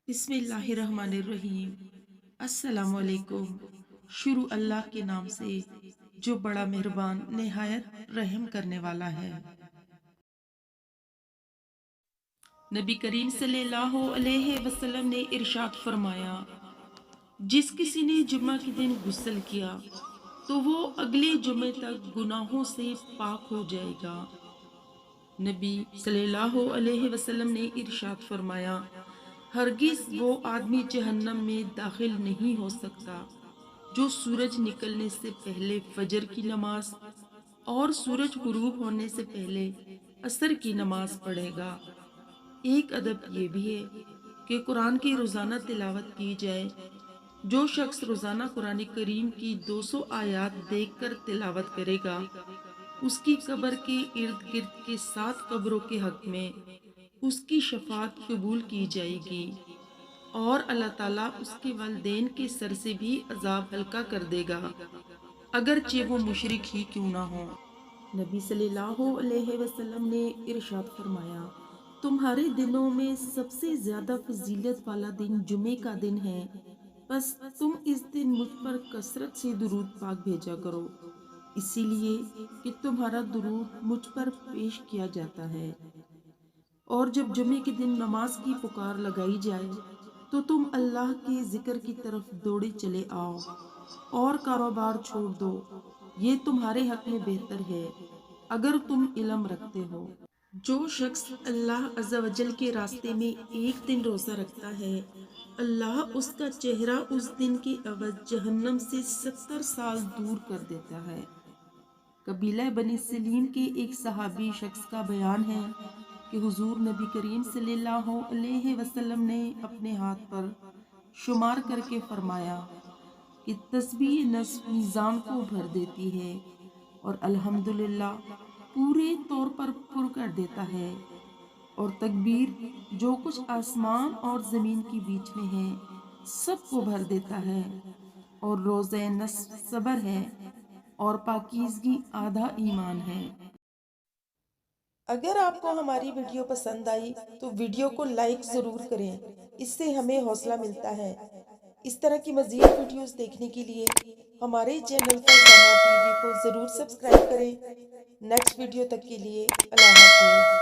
बिस्मिल्लाहिर्रहमानिर्रहीम। अस्सलाम वालेकुम। शुरू अल्लाह के नाम से जो बड़ा मेहरबान निहायत रहम करने वाला है। नबी करीम सल्लल्लाहु अलैहि वसल्लम ने इरशाद फरमाया, जिस किसी ने जुम्मा के दिन गुस्ल किया तो वो अगले जुमे तक गुनाहों से पाक हो जाएगा। नबी सल्लल्लाहु अलैहि वसल्लम ने इरशाद फरमाया, हरगिज वो आदमी जहन्नम में दाखिल नहीं हो सकता जो सूरज निकलने से पहले फजर की नमाज और सूरज गुरूब होने से पहले असर की नमाज पढ़ेगा। एक अदब ये भी है कि कुरान की रोज़ाना तिलावत की जाए। जो शख्स रोज़ाना कुरान करीम की 200 आयात देखकर तिलावत करेगा, उसकी कब्र के इर्द गिर्द के 7 कब्रों के हक में उसकी शफात कबूल की जाएगी और अल्लाह ताला उसके वालिदैन के सर से भी अजाब हल्का कर देगा, अगरचे वो मुशरिक ही क्यों ना हो। नबी सल्लल्लाहु अलैहि वसल्लम ने इरशाद फरमाया, तुम्हारे दिनों में सबसे ज्यादा फजीलत वाला दिन जुमे का दिन है, बस तुम इस दिन मुझ पर कसरत से दुरूद पाक भेजा करो, इसीलिए कि तुम्हारा दुरूद मुझ पर पेश किया जाता है। और जब जुमे के दिन नमाज की पुकार लगाई जाए तो तुम अल्लाह के जिक्र की तरफ दौड़े चले आओ और कारोबार छोड़ दो, ये तुम्हारे हक में बेहतर है अगर तुम इल्म रखते हो। जो शख्स अल्लाह अज़्ज़ा वजल के रास्ते में एक दिन रोज़ा रखता है, अल्लाह उसका चेहरा उस दिन के अवज जहन्नम से 70 साल दूर कर देता है। कबीला बनी सलीम के एक सहाबी शख्स का बयान है कि हुजूर नबी करीम सल्लल्लाहु अलैहि वसल्लम ने अपने हाथ पर शुमार करके फरमाया कि तस्बीह नस्फ मीज़ान को भर देती है और अल्हम्दुलिल्लाह पूरे तौर पर पुर कर देता है, और तकबीर जो कुछ आसमान और ज़मीन के बीच में है सबको भर देता है, और रोज़े नस्फ सब्र है और पाकीज़गी आधा ईमान है। अगर आपको हमारी वीडियो पसंद आई तो वीडियो को लाइक ज़रूर करें, इससे हमें हौसला मिलता है। इस तरह की मज़ीद वीडियोस देखने के लिए हमारे चैनल फरजाना टीवी को ज़रूर सब्सक्राइब करें। नेक्स्ट वीडियो तक के लिए अल्लाह हाफ़िज़।